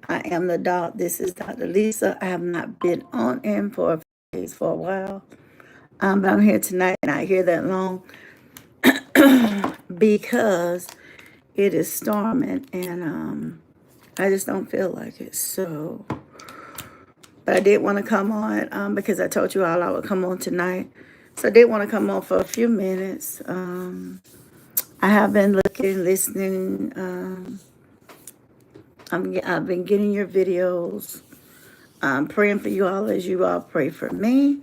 I am the doc. This is Dr. Lisa. I have not been on in for a few days for a while. But I'm here tonight and I hear that long because it is storming and I just don't feel like it. So, but I did want to come on because I told you all I would come on tonight. So I did want to come on for a few minutes. I have been looking, listening. I've been getting your videos. I'm praying for you all as you all pray for me.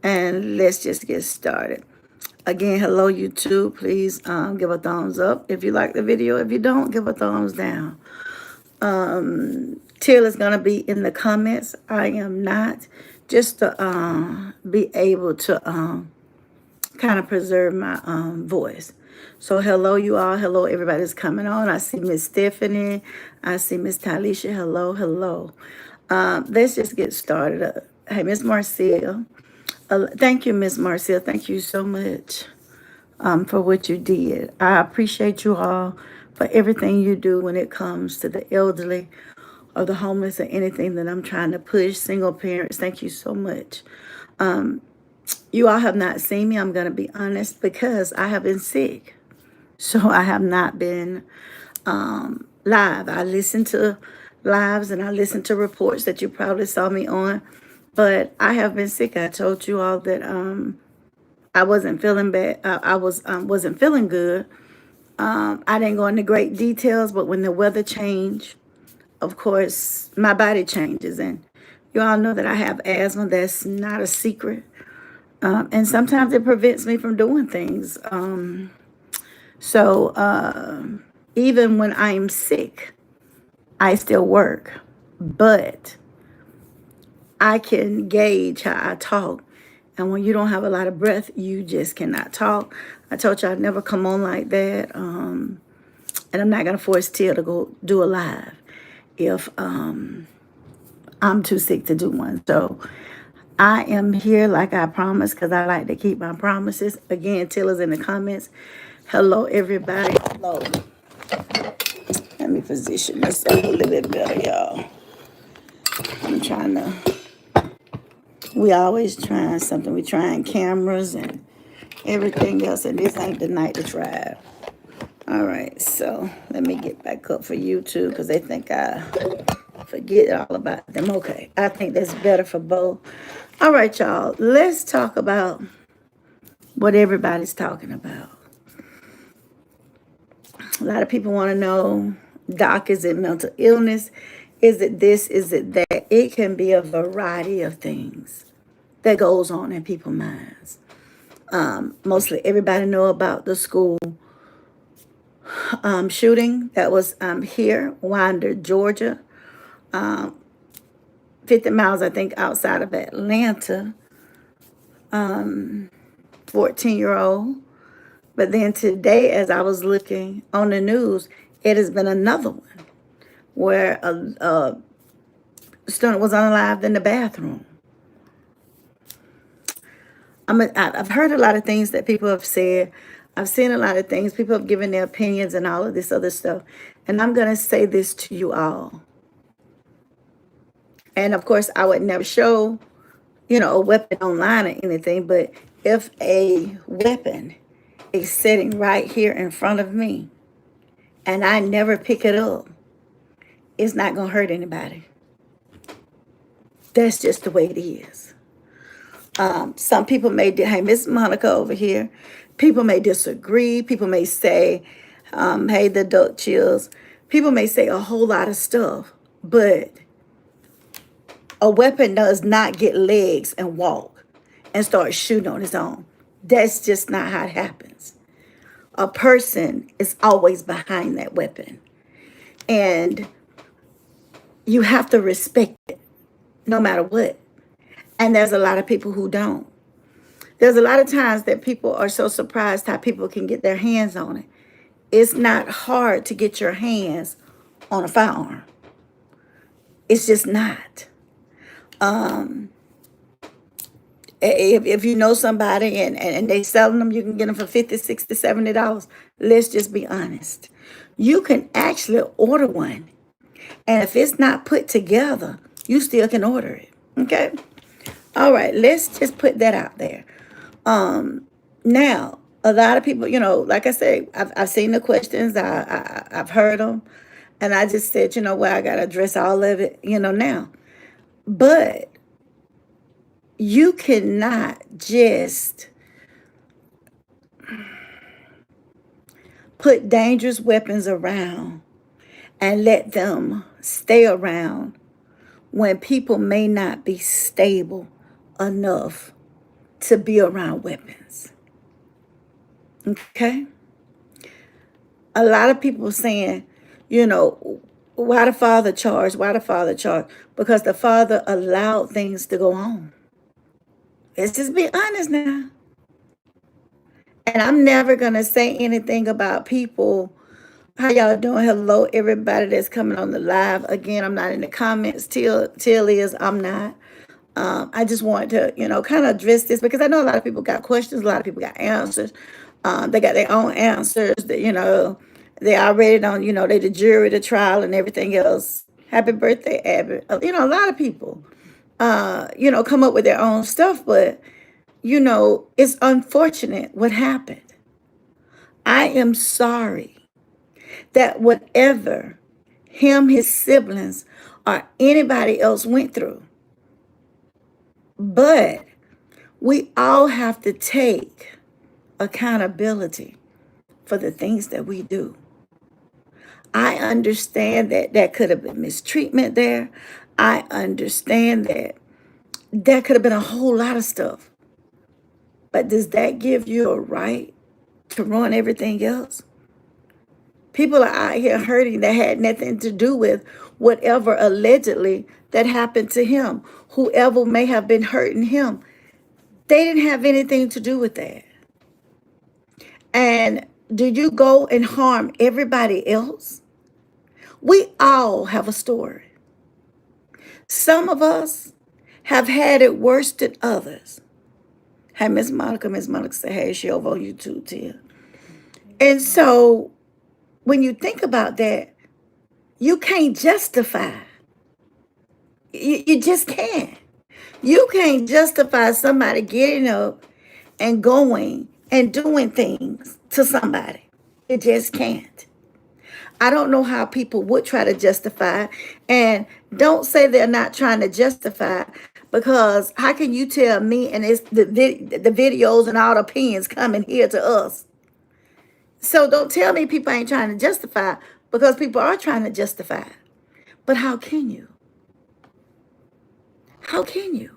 And let's just get started. Again, hello YouTube. Please give a thumbs up if you like the video. If you don't, give a thumbs down. Till is going to be in the comments. I am not. Just to be able to kind of preserve my voice. So hello you all. Hello everybody's coming on. I see Miss Stephanie. I see Miss Talisha. Hello, hello. Let's just get started. Hey, Miss Marcia. Thank you, Miss Marcia. Thank you so much for what you did. I appreciate you all for everything you do when it comes to the elderly or the homeless or anything that I'm trying to push. Single parents, thank you so much. You all have not seen me, I'm going to be honest, because I have been sick. So I have not been live. I listen to lives and I listen to reports that you probably saw me on. But I have been sick. I told you all that I wasn't feeling bad. Wasn't feeling good. I didn't go into great details, but when the weather changed, of course, my body changes. And you all know that I have asthma. That's not a secret. And sometimes it prevents me from doing things. So even when I'm sick, I still work. But I can gauge how I talk. And when you don't have a lot of breath, you just cannot talk. I told you I'd never come on like that. And I'm not going to force Till to go do a live if I'm too sick to do one. So I am here like I promised because I like to keep my promises. Again, Till is in the comments. Hello, everybody. Hello. Let me position this up a little bit better, y'all. I'm trying to... We always trying something. We trying cameras and everything else, and this ain't the night to try it. All right, so let me get back up for YouTube because they think I forget all about them. Okay, I think that's better for both. All right, y'all, let's talk about what everybody's talking about. A lot of people want to know, Doc, is it mental illness? Is it this? Is it that? It can be a variety of things that goes on in people's minds. Mostly everybody know about the school shooting that was here, Winder, Georgia, 50 miles, I think, outside of Atlanta, 14-year-old. But then today, as I was looking on the news, it has been another one where a student was unalived in the bathroom. I've heard a lot of things that people have said. I've seen a lot of things. People have given their opinions and all of this other stuff. And I'm going to say this to you all. And of course, I would never show, a weapon online or anything. But if a weapon is sitting right here in front of me and I never pick it up, it's not going to hurt anybody. That's just the way it is. Some people may, hey, Miss Monica over here, people may disagree. People may say, hey, the duck chills. People may say a whole lot of stuff, but a weapon does not get legs and walk and start shooting on its own. That's just not how it happens. A person is always behind that weapon. And you have to respect it no matter what. And there's a lot of people who don't. There's a lot of times that people are so surprised how people can get their hands on it. It's not hard to get your hands on a firearm. It's just not. If you know somebody and they selling them, you can get them for $50, $60, $70. Let's just be honest. You can actually order one And if it's not put together, you still can order it. Okay? All right, let's just put that out there. Now, a lot of people, like I said, I've seen the questions, I've heard them, and I just said, I got to address all of it, now. But you cannot just put dangerous weapons around and let them stay around when people may not be stable enough to be around weapons. Okay? A lot of people saying, why the father charged? Why the father charged? Because the father allowed things to go on. Let's just be honest now. And I'm never going to say anything about people. How y'all doing? Hello, everybody that's coming on the live. Again, I'm not in the comments. Till is, I'm not. I just want to, kind of address this because I know a lot of people got questions. A lot of people got answers. They got their own answers that, they already don't, they the jury, the trial and everything else. Happy birthday, Abby. A lot of people, come up with their own stuff, but, it's unfortunate what happened. I am sorry that whatever him, his siblings, or anybody else went through, but we all have to take accountability for the things that we do. I understand that could have been mistreatment there. I understand that could have been a whole lot of stuff. But does that give you a right to ruin everything else? People are out here hurting that had nothing to do with whatever allegedly that happened to him. Whoever may have been hurting him, they didn't have anything to do with that. And do you go and harm everybody else? We all have a story. Some of us have had it worse than others. Hey, Miss Monica say, hey, she over on YouTube too. And so when you think about that, you can't justify. You just can't. You can't justify somebody getting up and going and doing things to somebody. You just can't. I don't know how people would try to justify. And don't say they're not trying to justify, because how can you tell me and it's the videos and all the opinions coming here to us? So don't tell me people ain't trying to justify, because people are trying to justify. But how can you? How can you?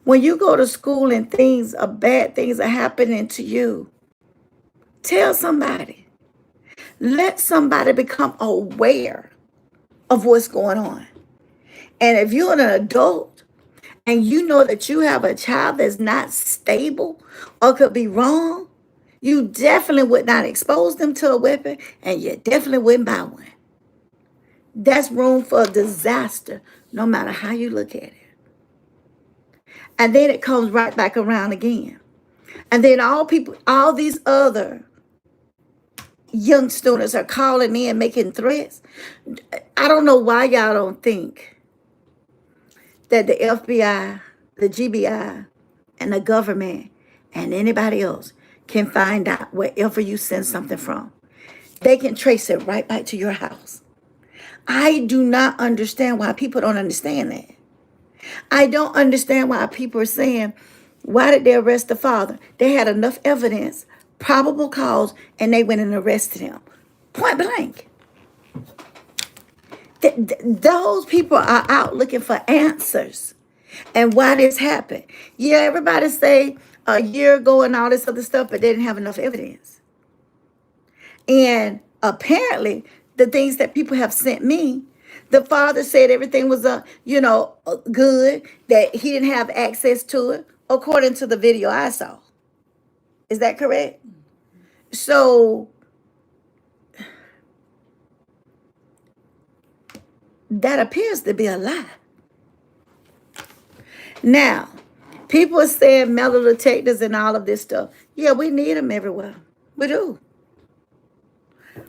When you go to school and bad things are happening to you, tell somebody. Let somebody become aware of what's going on. And if you're an adult and you know that you have a child that's not stable or could be wrong, you definitely would not expose them to a weapon, and you definitely wouldn't buy one. That's room for disaster, no matter how you look at it. And then it comes right back around again. And then all these other young students are calling in, making threats. I don't know why y'all don't think that the FBI, the GBI, and the government, and anybody else can find out wherever you send something from. They can trace it right back to your house. I do not understand why people don't understand that. I don't understand why people are saying, why did they arrest the father? They had enough evidence, probable cause, and they went and arrested him. Point blank. Those people are out looking for answers and why this happened. Yeah, everybody say a year ago and all this other stuff, but they didn't have enough evidence. And apparently, the things that people have sent me, the father said everything was, good, that he didn't have access to it, according to the video I saw. Is that correct? So that appears to be a lie. Now, people are saying metal detectors and all of this stuff. Yeah, we need them everywhere. We do.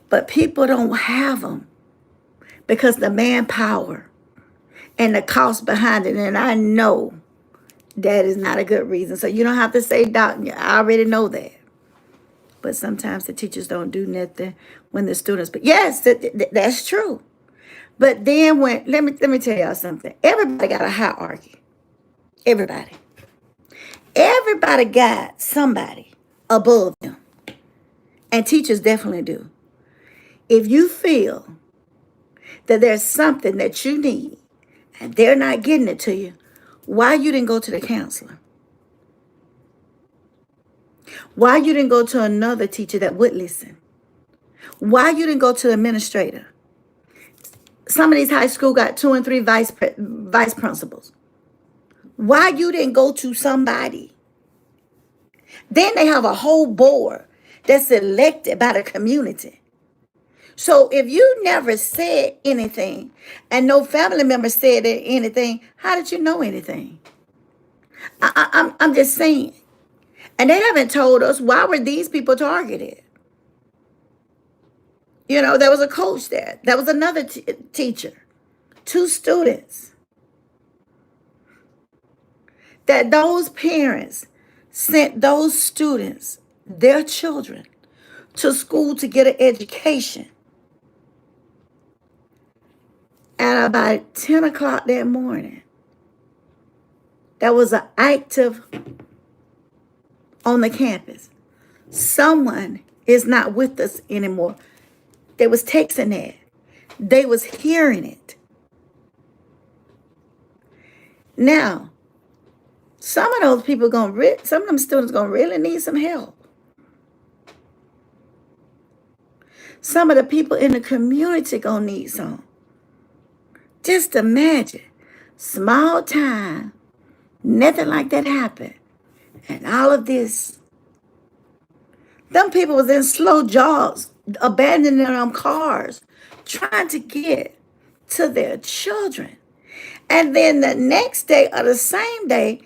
But people don't have them. because the manpower and the cost behind it. And I know that is not a good reason. So you don't have to say, Doc, I already know that. But sometimes the teachers don't do nothing when the students, but yes, that's true. But then when, let me tell y'all something. Everybody got a hierarchy. Everybody. Everybody got somebody above them. And teachers definitely do. If you feel that there's something that you need and they're not getting it to you, why you didn't go to the counselor? Why you didn't go to another teacher that would listen? Why you didn't go to the administrator? Some of these high school got 2 and 3 vice principals. Why you didn't go to somebody? Then they have a whole board that's elected by the community. So if you never said anything and no family member said anything, how did you know anything? I'm just saying. And they haven't told us, why were these people targeted? You know, there was a coach there. There was another teacher. 2 students. That those parents sent those students, their children, to school to get an education. At about 10 o'clock that morning, there was an active on the campus. Someone is not with us anymore. They was texting that. They was hearing it. Now, some of those people some of them students gonna really need some help. Some of the people in the community gonna need some. Just imagine, small time, nothing like that happened, and all of this. Them people was in slow jogs, abandoning their cars, trying to get to their children. And then the next day or the same day,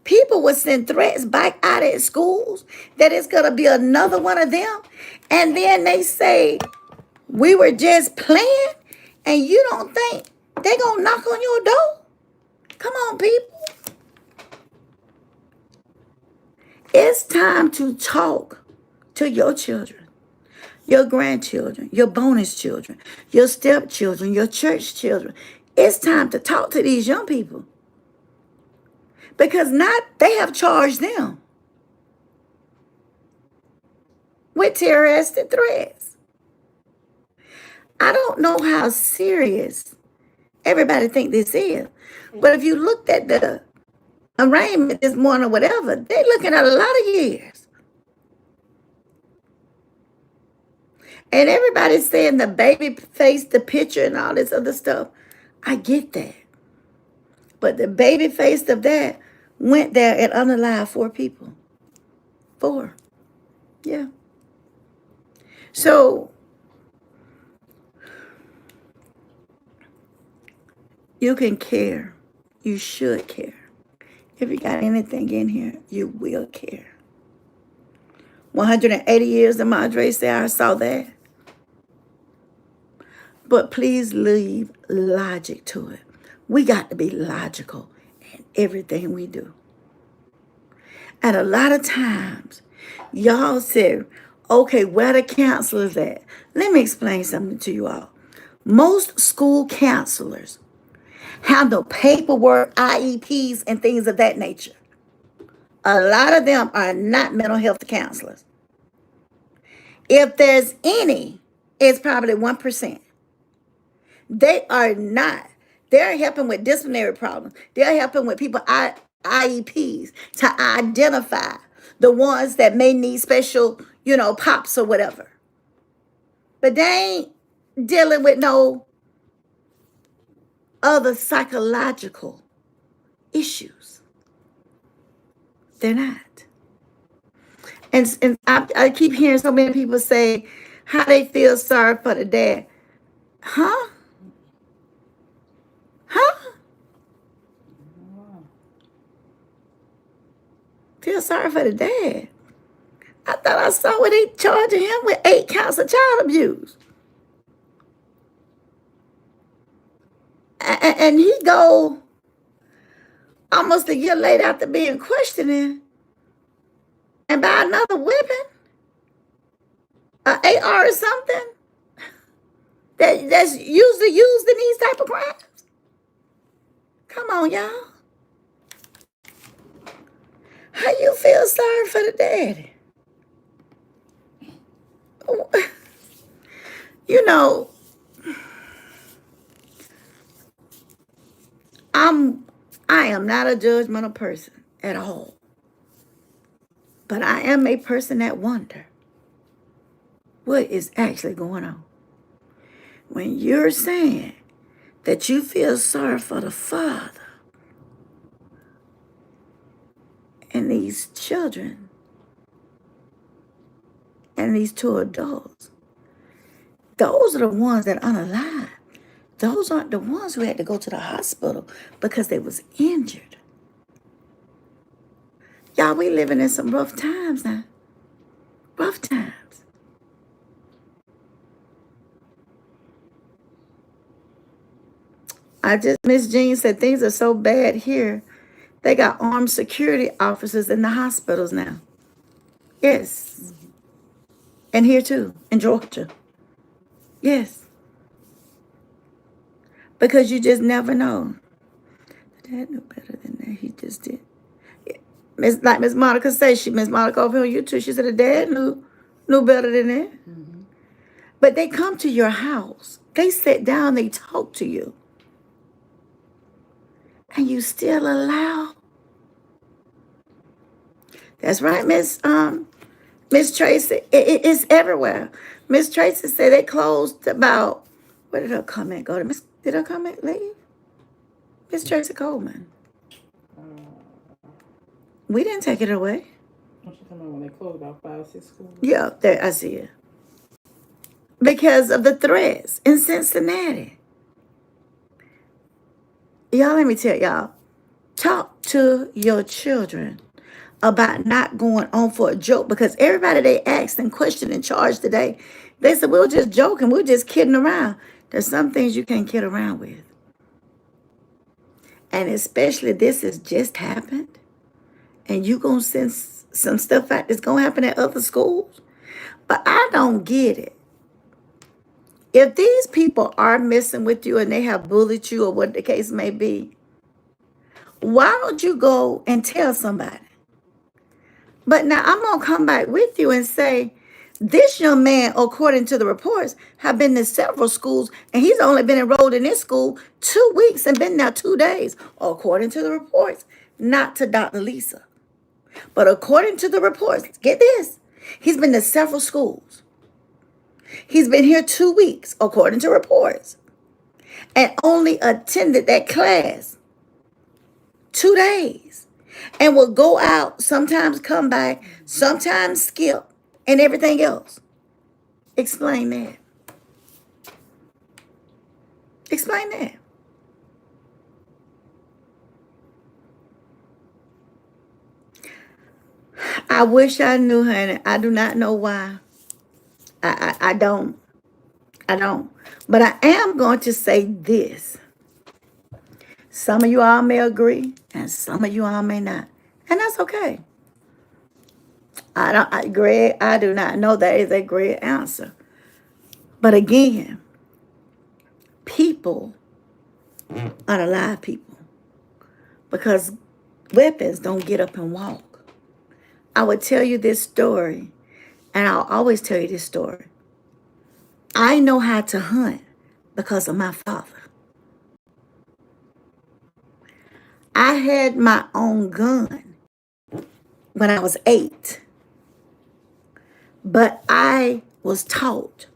people would send threats back out at schools that it's going to be another one of them. And then they say, we were just playing, and you don't think they're going to knock on your door? Come on, people. It's time to talk to your children, your grandchildren, your bonus children, your stepchildren, your church children. It's time to talk to these young people. Because not they have charged them with terroristic threats. I don't know how serious everybody think this is. But if you looked at the arraignment this morning or whatever, they're looking at a lot of years. And everybody's saying the baby face, the picture, and all this other stuff. I get that. But the baby face of that went there and unalived 4 people. 4. Yeah. So you can care. You should care. If you got anything in here, you will care. 180 years, the Madre said, I saw that. But please leave logic to it. We got to be logical in everything we do. And a lot of times, y'all say, okay, where the counselors at? Let me explain something to you all. Most school counselors handle paperwork, IEPs, and things of that nature. A lot of them are not mental health counselors. If there's any, it's probably 1%. They are not. They're helping with disciplinary problems. They're helping with people IEPs to identify the ones that may need special, pops or whatever. But they ain't dealing with no other psychological issues. They're not. And I keep hearing so many people say how they feel sorry for the dad. Huh? Feel sorry for the dad. I thought I saw where they charging him with 8 counts of child abuse. And he go almost a year later after being questioning and buy another weapon, an AR or something that's usually used in these type of crimes. Come on, y'all. How you feel sorry for the daddy? You know, I am not a judgmental person at all. But I am a person that wonder what is actually going on. When you're saying that you feel sorry for the father and these children and these two adults, those are the ones that are unalive. Those aren't the ones who had to go to the hospital because they was injured. Y'all, we living in some rough times now. Rough times. Miss Jean said things are so bad here. They got armed security officers in the hospitals now. Yes. And here too, in Georgia. Yes. Because you just never know. The dad knew better than that. He just did. Like Miss Monica said, Miss Monica over here on YouTube, she said the dad knew better than that. Mm-hmm. But they come to your house. They sit down, they talk to you. And you still allow. That's right, Miss Tracy. It's everywhere. Miss Tracy said they closed about, where did her comment go to? Did her comment leave? Miss Tracy Coleman. We didn't take it away. Don't you come when they closed about 5-6 schools? Yeah, there, I see it. Because of the threats in Cincinnati. Y'all, let me tell y'all. Talk to your children about not going on for a joke, because everybody they asked and questioned and charged today, they said, we were just joking, we were just kidding around. There's some things you can't kid around with. And especially this has just happened. And you gonna send some stuff out that's gonna happen at other schools. But I don't get it. If these people are messing with you and they have bullied you or what the case may be, why don't you go and tell somebody? But now I'm gonna come back with you and say, this young man, according to the reports, have been to several schools, and he's only been enrolled in this school 2 weeks and been there 2 days, according to the reports, not to Dr. Lisa. But according to the reports, get this, he's been to several schools. He's been here 2 weeks, according to reports, and only attended that class 2 days, and will go out, sometimes come back, sometimes skip, and everything else. Explain that. Explain that. I wish I knew, honey. I do not know why. I don't. I don't. But I am going to say this. Some of you all may agree, and some of you all may not. And that's okay. Greg, I do not know that is a great answer. But again, people unalive people, because weapons don't get up and walk. I would tell you this story, and I'll always tell you this story. I know how to hunt because of my father. I had my own gun when I was 8, but I was taught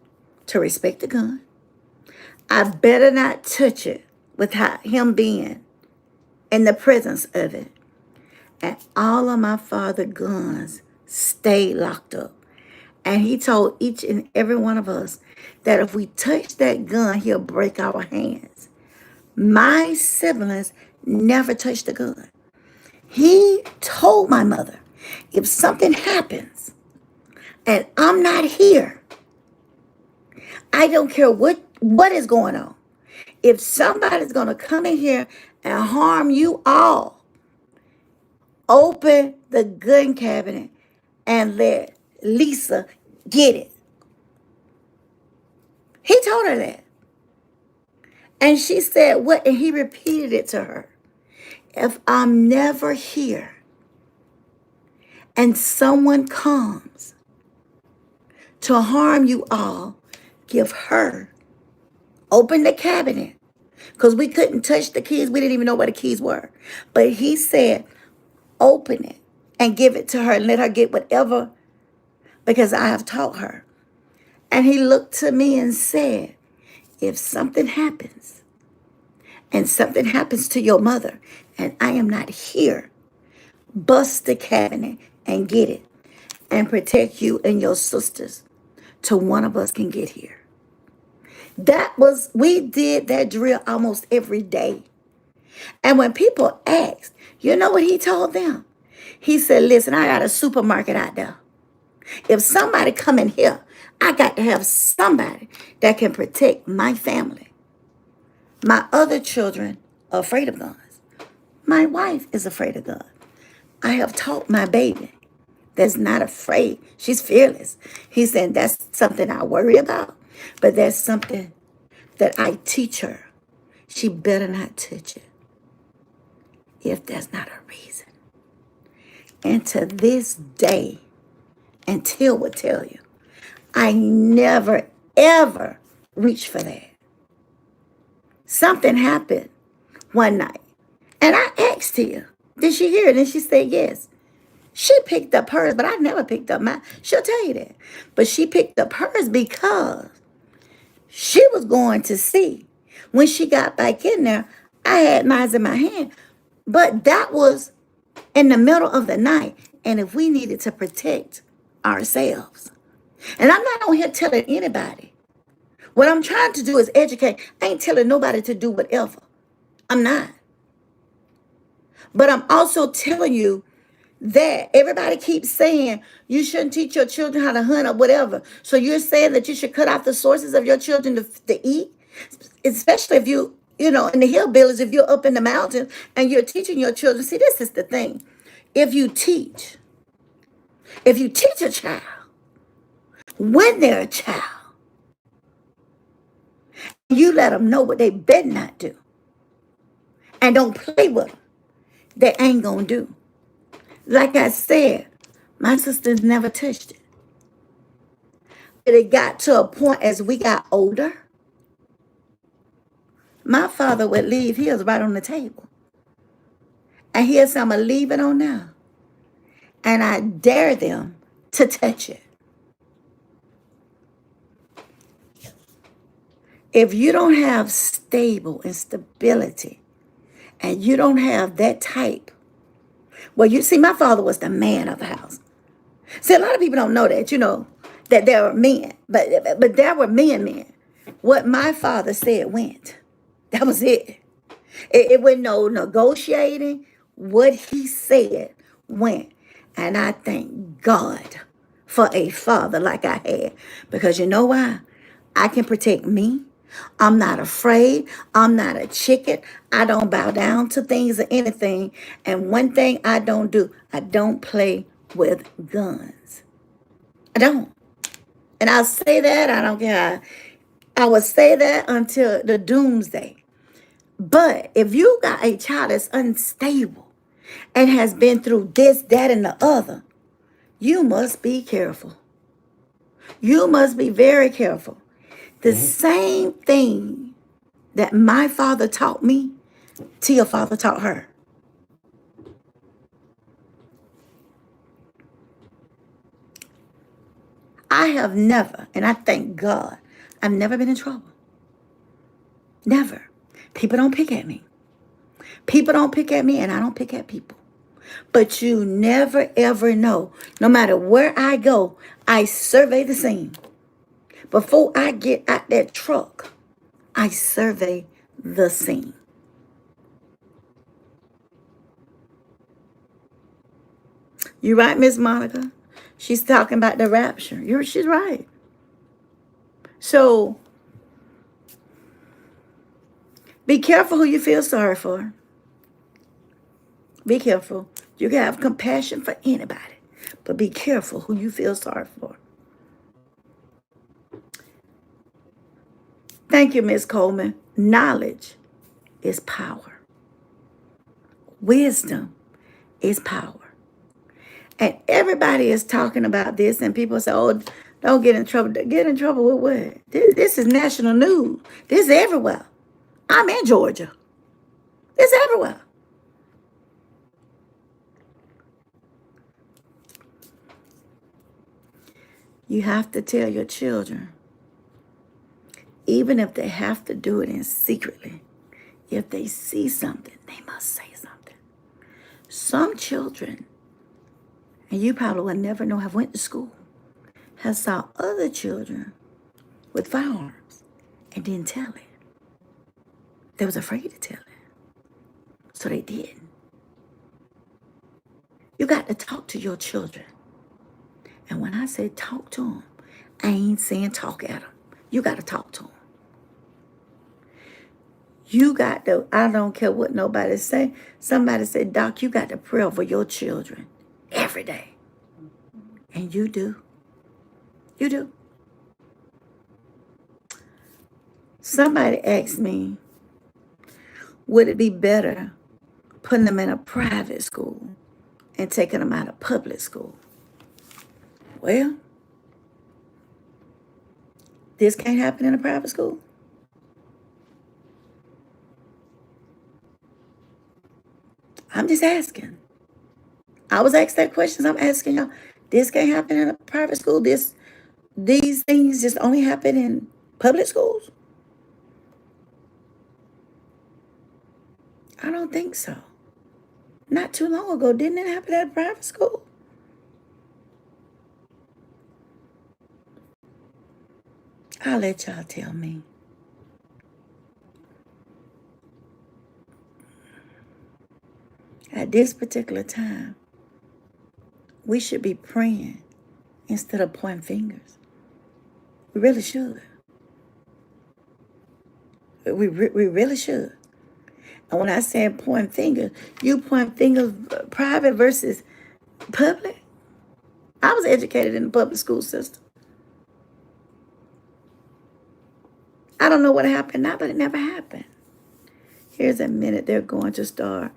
to respect the gun. I better not touch it without him being in the presence of it. And all of my father's guns stayed locked up. And he told each and every one of us that if we touch that gun, he'll break our hands. My siblings never touched the gun. He told my mother, if something happens and I'm not here, I don't care what is going on. If somebody's going to come in here and harm you all, open the gun cabinet and let Lisa get it. He told her that. And she said, what? And he repeated it to her. If I'm never here and someone comes to harm you all, give her, open the cabinet. Because we couldn't touch the keys. We didn't even know where the keys were. But he said, open it and give it to her and let her get whatever, because I have taught her. And he looked to me and said, if something happens and something happens to your mother and I am not here, bust the cabinet and get it and protect you and your sisters till one of us can get here. We did that drill almost every day. And when people asked, you know what he told them? He said, listen, I got a supermarket out there. If somebody come in here, I got to have somebody that can protect my family. My other children are afraid of guns. My wife is afraid of guns. I have taught my baby that's not afraid. She's fearless. He said, that's something I worry about, but that's something that I teach her. She better not touch it if there's not a reason. And to this day, and Till would tell you, I never, ever reached for that. Something happened one night, and I asked Tia, did she hear it? And she said yes. She picked up hers, but I never picked up mine. She'll tell you that. But she picked up hers because she was going to see. When she got back in there, I had mine in my hand. But that was in the middle of the night. And if we needed to protect ourselves. And I'm not on here telling anybody. What I'm trying to do is educate. I ain't telling nobody to do whatever. I'm not. But I'm also telling you that everybody keeps saying you shouldn't teach your children how to hunt or whatever. So you're saying that you should cut off the sources of your children to eat? Especially if in the hillbillies, if you're up in the mountains and you're teaching your children. See, this is the thing. If you teach a child when they're a child, you let them know what they better not do. And don't play with them. They ain't gonna do. Like I said, my sisters never touched it. But it got to a point as we got older, my father would leave his right on the table. And he'll say, I'm gonna leave it on now. And I dare them to touch it. If you don't have stable and stability, and you don't have that type, well, you see, my father was the man of the house. See, a lot of people don't know that, that there were men, but there were men. What my father said went. That was it. It wasn't no negotiating. What he said went. And I thank God for a father like I had. Because you know why? I can protect me. I'm not afraid. I'm not a chicken. I don't bow down to things or anything. And one thing I don't do, I don't play with guns. I don't. And I'll say that. I don't care. I will say that until the doomsday. But if you got a child that's unstable and has been through this, that, and the other, you must be careful. You must be very careful. The same thing that my father taught me, Tia father taught her. I have never, and I thank God, I've never been in trouble. Never. People don't pick at me. People don't pick at me, and I don't pick at people. But you never, ever know. No matter where I go, I survey the scene. Before I get out that truck, I survey the scene. You right, Miss Monica? She's talking about the rapture. She's right. So, Be careful who you feel sorry for. Be careful. You can have compassion for anybody, but be careful who you feel sorry for. Thank you, Miss Coleman. Knowledge is power. Wisdom is power. And everybody is talking about this, and people say, oh, don't get in trouble. Get in trouble with what? This is national news. This is everywhere. I'm in Georgia. It's everywhere. You have to tell your children, even if they have to do it in secretly, if they see something, they must say something. Some children, and you probably will never know, have went to school, have saw other children with firearms and didn't tell it. They was afraid to tell it, so they didn't. You got to talk to your children. And when I say talk to them, I ain't saying talk at them. You got to talk to them. You got to, I don't care what nobody say. Somebody said, Doc, you got to pray for your children every day. And you do. You do. Somebody asked me, would it be better putting them in a private school and taking them out of public school? Well, this can't happen in a private school. I'm just asking. I was asked that question. I'm asking y'all. This can't happen in a private school. These things just only happen in public schools. I don't think so. Not too long ago, didn't it happen at a private school? I'll let y'all tell me. At this particular time, we should be praying instead of pointing fingers. We really should. We really should. And when I say pointing fingers, you point fingers private versus public. I was educated in the public school system. I don't know what happened now, but it never happened. Here's a minute they're going to start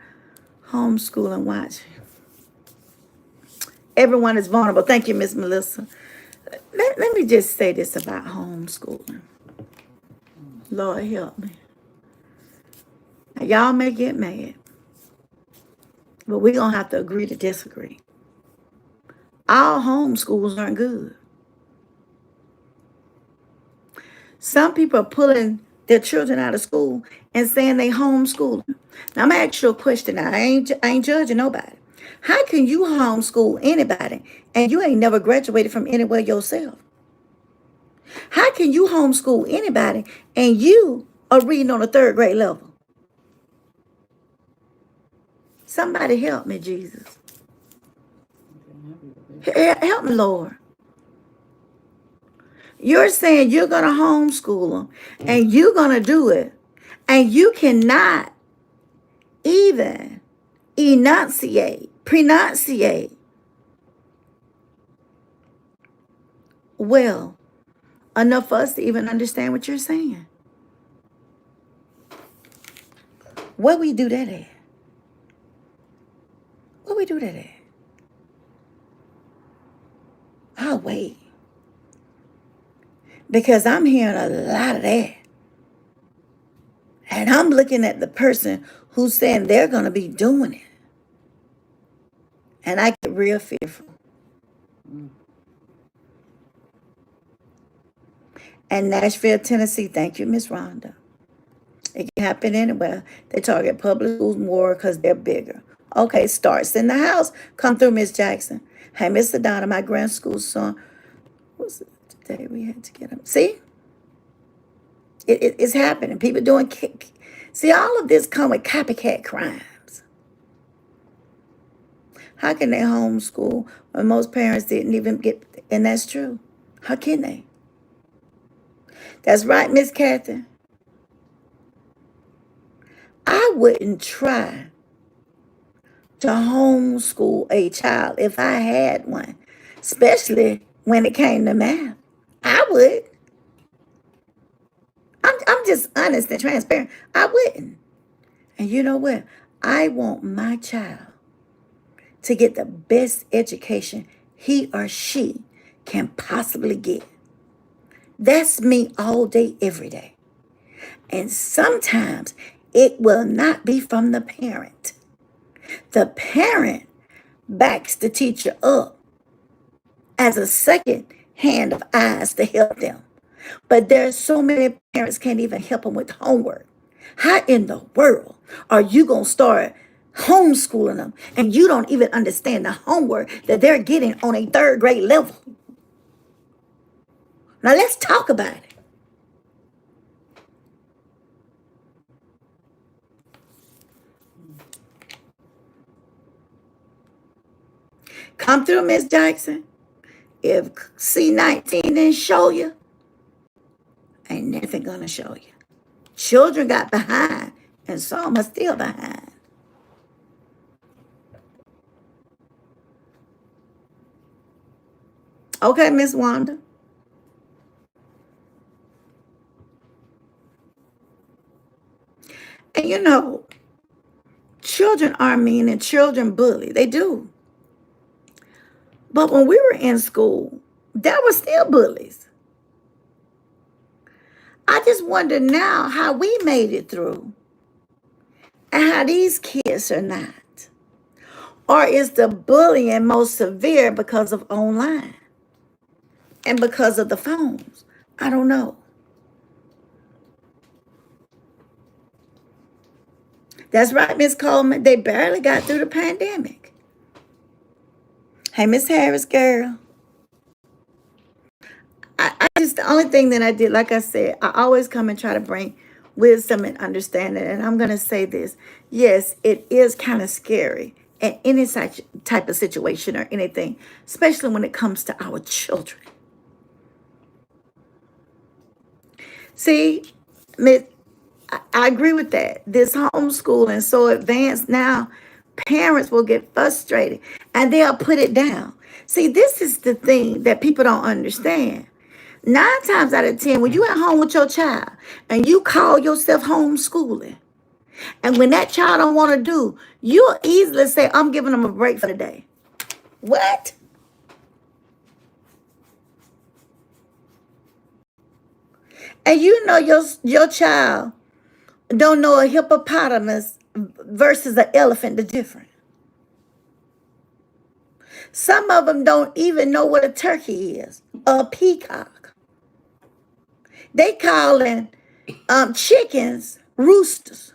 homeschooling. Watch. Everyone is vulnerable. Thank you, Miss Melissa. Let me just say this about homeschooling. Lord help me. Now, y'all may get mad, but we're going to have to agree to disagree. All homeschools aren't good. Some people are pulling their children out of school and saying they homeschooling. Now, I'm going to ask you a question. Now, I ain't judging nobody. How can you homeschool anybody and you ain't never graduated from anywhere yourself? How can you homeschool anybody and you are reading on a third grade level? Somebody help me, Jesus. Help me, Lord. You're saying you're going to homeschool them and you're going to do it. And you cannot even pronunciate well enough for us to even understand what you're saying. Where we do that at? Where we do that at? I'll wait. Because I'm hearing a lot of that. And I'm looking at the person who's saying they're going to be doing it. And I get real fearful. And Nashville, Tennessee, thank you, Miss Rhonda. It can happen anywhere. They target public schools more because they're bigger. Okay, starts in the house. Come through, Miss Jackson. Hey, Mr. Donna, my grand school son. What's it today? We had to get him. See? It's happening. People doing... See, all of this come with copycat crimes. How can they homeschool when most parents didn't even get... And that's true. How can they? That's right, Miss Kathy. I wouldn't try to homeschool a child if I had one, especially when it came to math. I would. I'm just honest and transparent. I wouldn't. And you know what? I want my child to get the best education he or she can possibly get. That's me all day, every day. And sometimes it will not be from the parent. The parent backs the teacher up as a second hand of eyes to help them. But there's so many parents can't even help them with homework. How in the world are you going to start homeschooling them and you don't even understand the homework that they're getting on a third grade level? Now let's talk about it. Come through, Miss Jackson. If C19 didn't show you, ain't nothing gonna show you. Children got behind, and some are still behind. Okay, Miss Wanda. And you know, children are mean and children bully. They do. But when we were in school, there were still bullies. I just wonder now how we made it through and how these kids are not. Or is the bullying most severe because of online and because of the phones? I don't know. That's right, Miss Coleman. They barely got through the pandemic. Hey, Miss Harris, girl. I just, the only thing that I did, like I said, I always come and try to bring wisdom and understanding. And I'm going to say this. Yes, it is kind of scary in any such type of situation or anything, especially when it comes to our children. See, Miss, I agree with that. This homeschooling so advanced now, parents will get frustrated and they'll put it down. See, this is the thing that people don't understand. 9 times out of 10, when you at home with your child and you call yourself homeschooling, and when that child don't want to do, you'll easily say, I'm giving them a break for the day. What? And you know your child don't know a hippopotamus versus an elephant, the difference. Some of them don't even know what a turkey is, a peacock. They calling chickens roosters.